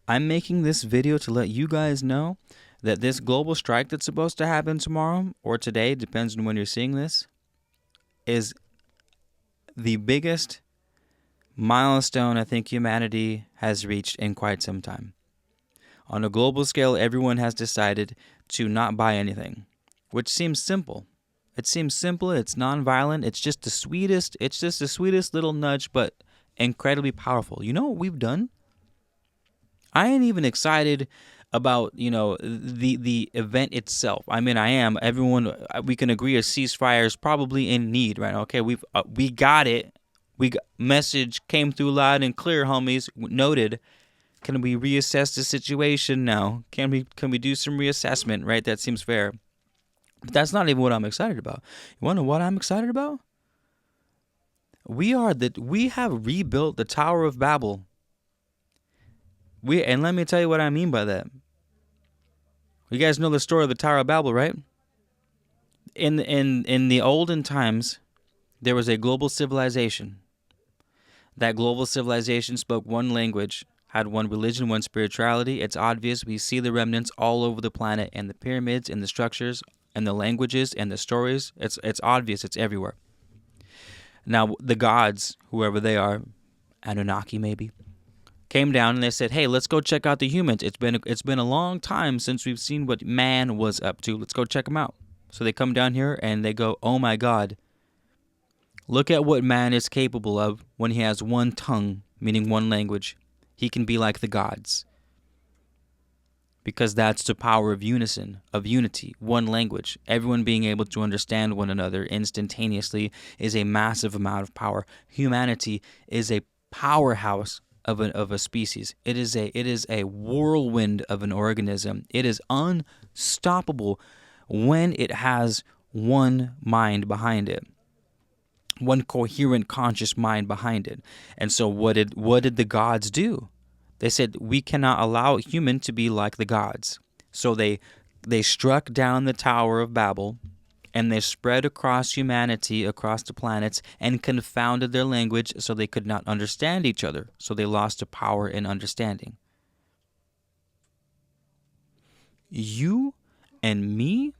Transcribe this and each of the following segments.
I'm making this video to let you guys know that this global strike that's supposed to happen tomorrow or today, depends on when you're seeing this, is the biggest milestone I think humanity has reached in quite some time. On a global scale, everyone has decided to not buy anything, which seems simple. It seems simple, it's nonviolent, it's just the sweetest little nudge, but incredibly powerful. You know what we've done? I ain't even excited about, the event itself. I mean, I am. Everyone, we can agree a ceasefire is probably in need, right? Okay, we got it. Message came through loud and clear, homies. Noted. Can we reassess the situation now? Can we do some reassessment, right? That seems fair. But that's not even what I'm excited about. You want to know what I'm excited about? We have rebuilt the Tower of Babel. And let me tell you what I mean by that. You guys know the story of the Tower of Babel, right? In the olden times, there was a global civilization. That global civilization spoke one language, had one religion, one spirituality. It's obvious. We see the remnants all over the planet, and the pyramids, and the structures, and the languages, and the stories. It's obvious. It's everywhere. Now, the gods, whoever they are, Anunnaki maybe, came down and they said, "Hey, let's go check out the humans. It's been a long time since we've seen what man was up to. Let's go check them out." So they come down here and they go, "Oh my God, look at what man is capable of when he has one tongue, meaning one language. He can be like the gods." Because that's the power of unison, of unity, one language. Everyone being able to understand one another instantaneously is a massive amount of power. Humanity is a powerhouse of a species. It is a whirlwind of an organism. It is unstoppable when it has one mind behind it, one coherent, conscious mind behind it. And so, what did the gods do? They said, we cannot allow a human to be like the gods. So they struck down the Tower of Babel, and they spread across humanity, across the planets, and confounded their language so they could not understand each other. So they lost the power in understanding. You and me,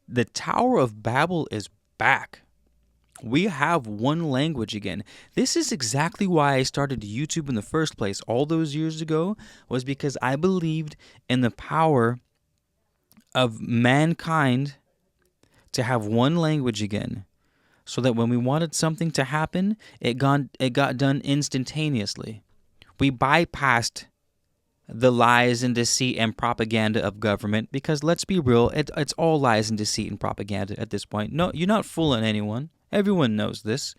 the Tower of Babel is back. We have one language again. This is exactly why I started YouTube in the first place all those years ago, was because I believed in the power of mankind to have one language again, so that when we wanted something to happen, it got done instantaneously. We bypassed the lies and deceit and propaganda of government, because let's be real, it's all lies and deceit and propaganda at this point. No, you're not fooling anyone. Everyone knows this.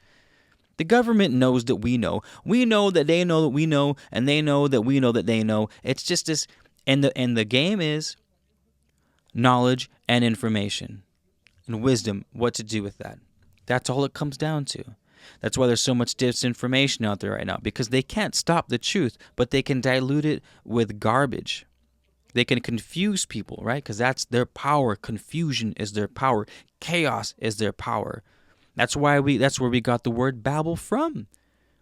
The government knows that we know. We know that they know that we know, and they know that we know that they know. It's just this, and the game is knowledge and information and wisdom, what to do with that. That's all it comes down to. That's why there's so much disinformation out there right now, because they can't stop the truth, but they can dilute it with garbage. They can confuse people, right? Because that's their power. Confusion is their power. Chaos is their power. That's where we got the word babble from.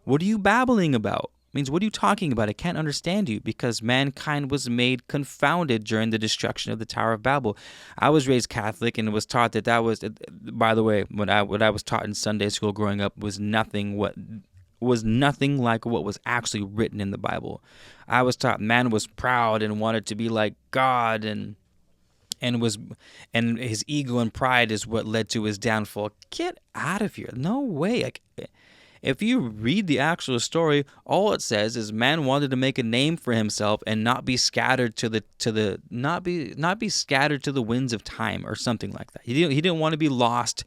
What are you babbling about? It means, what are you talking about? I can't understand you, because mankind was made confounded during the destruction of the Tower of Babel. I was raised Catholic and was taught that was, by the way, what I was taught in Sunday school growing up was nothing like what was actually written in the Bible. I was taught man was proud and wanted to be like God, and his ego and pride is what led to his downfall. Get out of here. No way. Like, if you read the actual story, all it says is man wanted to make a name for himself and not be scattered to the scattered to the winds of time, or something like that. He didn't want to be lost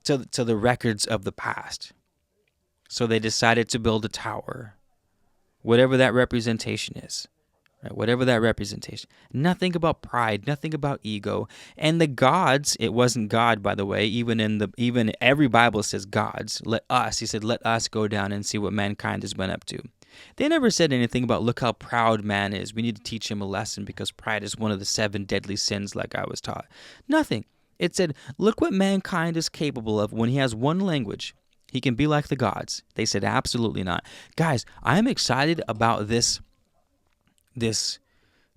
to the records of the past. So they decided to build a tower, whatever that representation is. Right, whatever that representation. Nothing about pride, nothing about ego. And the gods, it wasn't God, by the way. Even every Bible says gods. He said, let us go down and see what mankind has been up to. They never said anything about, look how proud man is. We need to teach him a lesson because pride is one of the 7 deadly sins, like I was taught. Nothing. It said, look what mankind is capable of when he has one language. He can be like the gods. They said, absolutely not. Guys, I'm excited about this this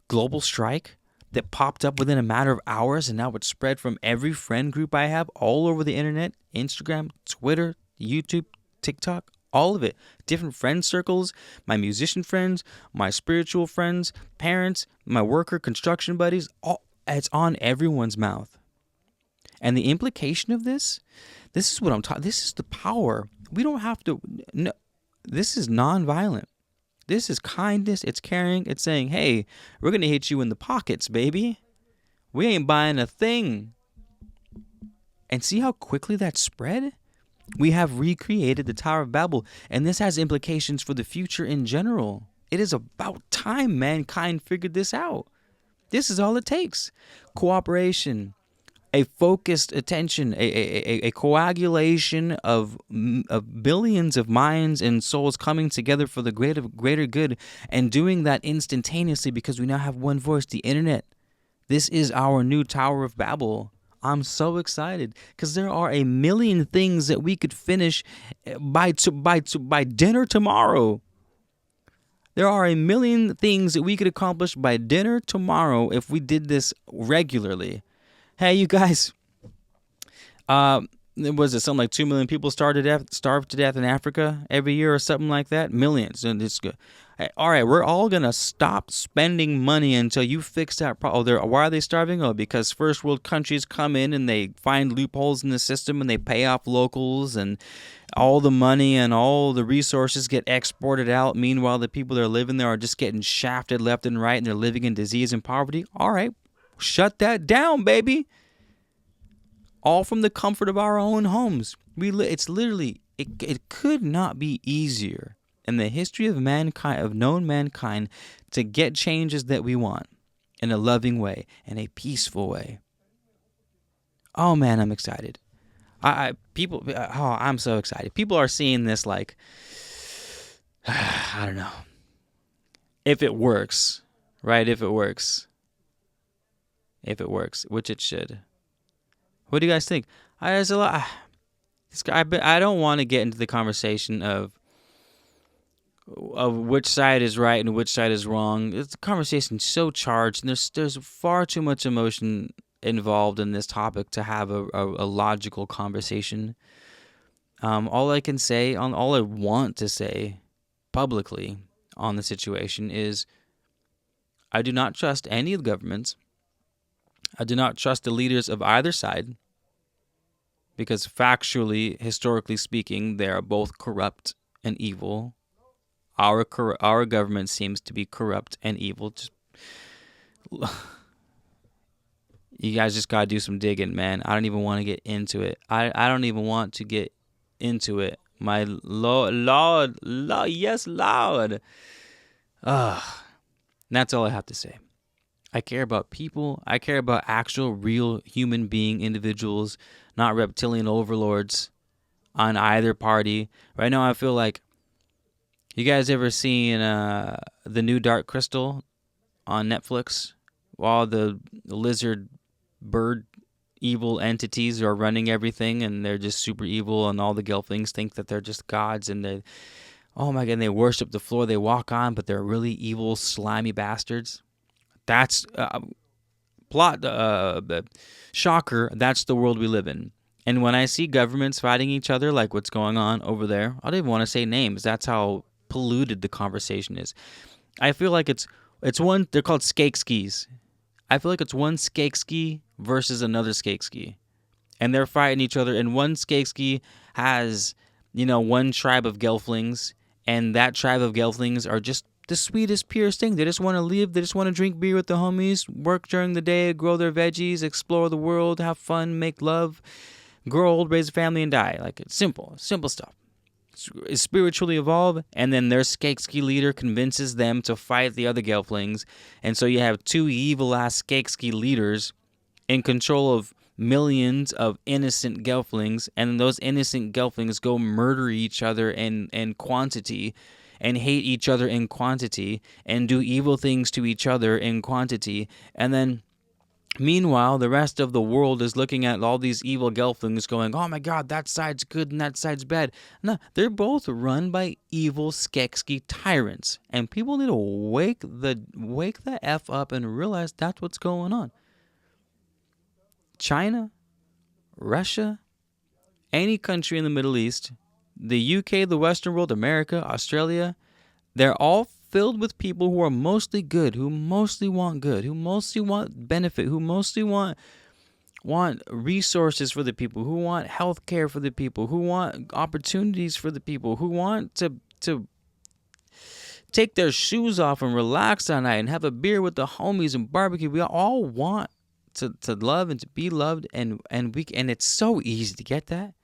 global strike that popped up within a matter of hours, and now it's spread from every friend group I have all over the internet, Instagram, Twitter, YouTube, TikTok, all of it. Different friend circles, my musician friends, my spiritual friends, parents, my worker, construction buddies, all, it's on everyone's mouth. And the implication of this is what I'm talking. This is the power. We don't have to. No, this is nonviolent. This is kindness. It's caring. It's saying, hey, we're going to hit you in the pockets, baby. We ain't buying a thing. And see how quickly that spread? We have recreated the Tower of Babel, and this has implications for the future in general. It is about time mankind figured this out. This is all it takes. Cooperation, a focused attention, a coagulation of billions of minds and souls coming together for the greater good, and doing that instantaneously because we now have one voice, the internet. This is our new Tower of Babel. I'm so excited because there are a million things that we could finish by dinner tomorrow. There are a million things that we could accomplish by dinner tomorrow if we did this regularly. Hey, you guys, was it something like 2 million people starve to death in Africa every year or something like that? Millions. And it's good. Hey, all right, we're all going to stop spending money until you fix that problem. Why are they starving? Oh, because first world countries come in and they find loopholes in the system and they pay off locals, and all the money and all the resources get exported out. Meanwhile, the people that are living there are just getting shafted left and right, and they're living in disease and poverty. All right, shut that down, baby. All from the comfort of our own homes. It's literally, it could not be easier in the history of mankind, of known mankind, to get changes that we want in a loving way, in a peaceful way. Oh man, I'm excited. I'm so excited. People are seeing this like, I don't know, if it works, right? If it works, which it should. What do you guys think? I don't want to get into the conversation of which side is right and which side is wrong. The conversation's so charged, and there's far too much emotion involved in this topic to have a logical conversation. All I want to say publicly on the situation is I do not trust any of the governments. I do not trust the leaders of either side, because factually, historically speaking, they are both corrupt and evil. Our government seems to be corrupt and evil. You guys just gotta do some digging, man. I don't even want to get into it. I don't even want to get into it. My Lord, yes, Lord. That's all I have to say. I care about people. I care about actual, real human being individuals, not reptilian overlords on either party. Right now, I feel like, you guys ever seen the new Dark Crystal on Netflix? All the lizard bird evil entities are running everything, and they're just super evil, and all the gelflings think that they're just gods, and they, oh my God, they worship the floor they walk on, but they're really evil, slimy bastards. That's shocker. That's the world we live in. And when I see governments fighting each other, like what's going on over there, I don't even want to say names. That's how polluted the conversation is. I feel like it's one. They're called skate skis. I feel like it's one skate ski versus another skate ski, and they're fighting each other. And one skate ski has, one tribe of gelflings, and that tribe of gelflings are just the sweetest, purest thing. They just want to live. They just want to drink beer with the homies, work during the day, grow their veggies, explore the world, have fun, make love, grow old, raise a family, and die. Like, it's simple stuff. Spiritually evolve, and then their Skakeski leader convinces them to fight the other gelflings, and so you have two evil-ass Skakeski leaders in control of millions of innocent gelflings, and those innocent gelflings go murder each other in quantity, and hate each other in quantity, and do evil things to each other in quantity, and then Meanwhile, the rest of the world is looking at all these evil gelflings going, oh my god, that side's good and that side's bad. No, they're both run by evil Skeksis tyrants. And people need to wake the F up and realize that's what's going on. China, Russia, any country in the Middle East, the UK, the Western world, America, Australia, they're all filled with people who are mostly good, who mostly want good, who mostly want benefit, who mostly want resources for the people, who want health care for the people, who want opportunities for the people, who want to take their shoes off and relax at night and have a beer with the homies and barbecue. We all want to love and to be loved, and it's so easy to get that.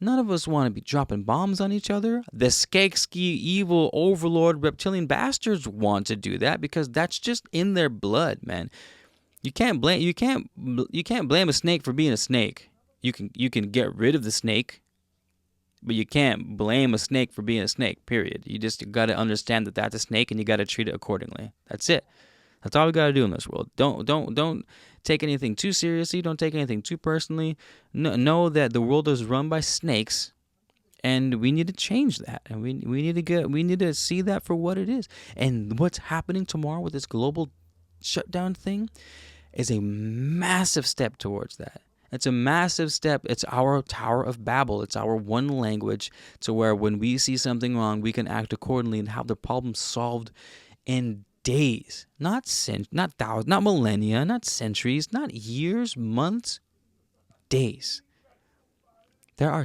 None of us want to be dropping bombs on each other. The Skeksis, evil overlord, reptilian bastards want to do that because that's just in their blood, man. You can't blame a snake for being a snake. You can get rid of the snake, but you can't blame a snake for being a snake. Period. You got to understand that that's a snake and you got to treat it accordingly. That's it. That's all we got to do in this world. Don't take anything too seriously. Don't take anything too personally. Know that the world is run by snakes, and we need to change that. And we need to see that for what it is. And what's happening tomorrow with this global shutdown thing is a massive step towards that. It's a massive step. It's our Tower of Babel. It's our one language to where when we see something wrong, we can act accordingly and have the problem solved in days, not thousands, not millennia, not centuries, not years, months, days. There are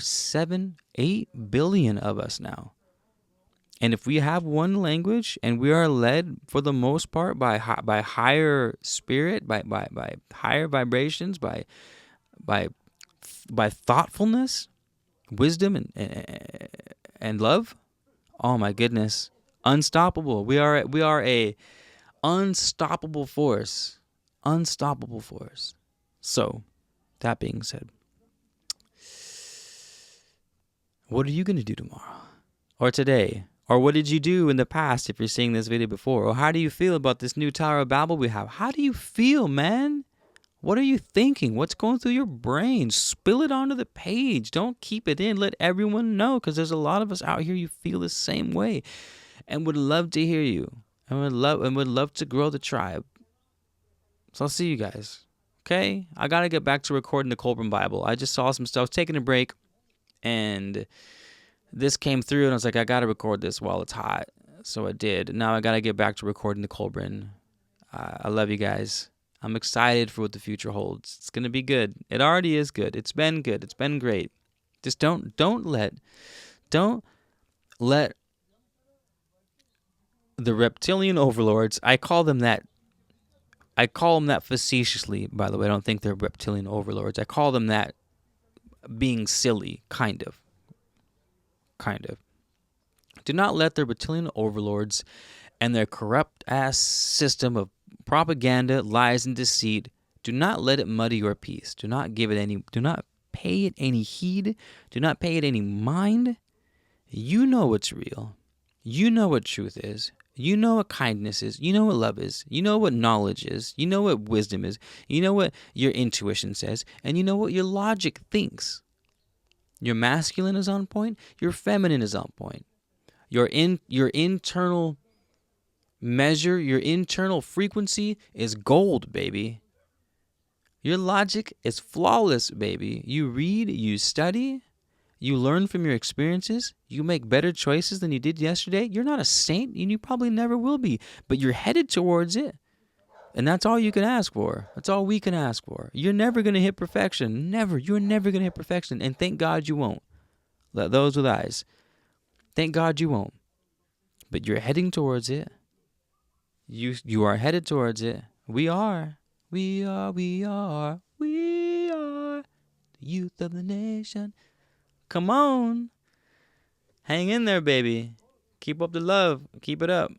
8 billion of us now. And if we have one language and we are led for the most part by higher spirit, by higher vibrations, by thoughtfulness, wisdom, and love, oh my goodness, unstoppable. We are a unstoppable force. Unstoppable force. So, that being said, what are you going to do tomorrow? Or today? Or what did you do in the past if you're seeing this video before? Or how do you feel about this new Tower of Babel we have? How do you feel, man? What are you thinking? What's going through your brain? Spill it onto the page. Don't keep it in. Let everyone know, because there's a lot of us out here who feel the same way and would love to hear you and would love to grow the tribe. So I'll see you guys. Okay? I got to get back to recording the Colburn Bible. I just saw some stuff. I was taking a break, and this came through, and I was like, I got to record this while it's hot. So I did. Now I got to get back to recording the Colburn. I love you guys. I'm excited for what the future holds. It's going to be good. It already is good. It's been good. It's been great. Just don't let the reptilian overlords, I call them that facetiously, by the way. I don't think they're reptilian overlords. I call them that being silly, kind of. Do not let the reptilian overlords and their corrupt-ass system of propaganda, lies, and deceit, do not let it muddy your peace. Do not pay it any heed. Do not pay it any mind. You know what's real. You know what truth is. You know what kindness is. You know what love is. You know what knowledge is. You know what wisdom is. You know what your intuition says. And you know what your logic thinks. Your masculine is on point. Your feminine is on point. Your internal measure, your internal frequency is gold, baby. Your logic is flawless, baby. You read, you study, you learn from your experiences, you make better choices than you did yesterday. You're not a saint, and you probably never will be, but you're headed towards it. And that's all you can ask for. That's all we can ask for. You're never going to hit perfection. Never. You're never going to hit perfection. And thank God you won't. Let those with eyes. Thank God you won't. But you're heading towards it. You are headed towards it. We are the youth of the nation. Come on. Hang in there, baby. Keep up the love. Keep it up.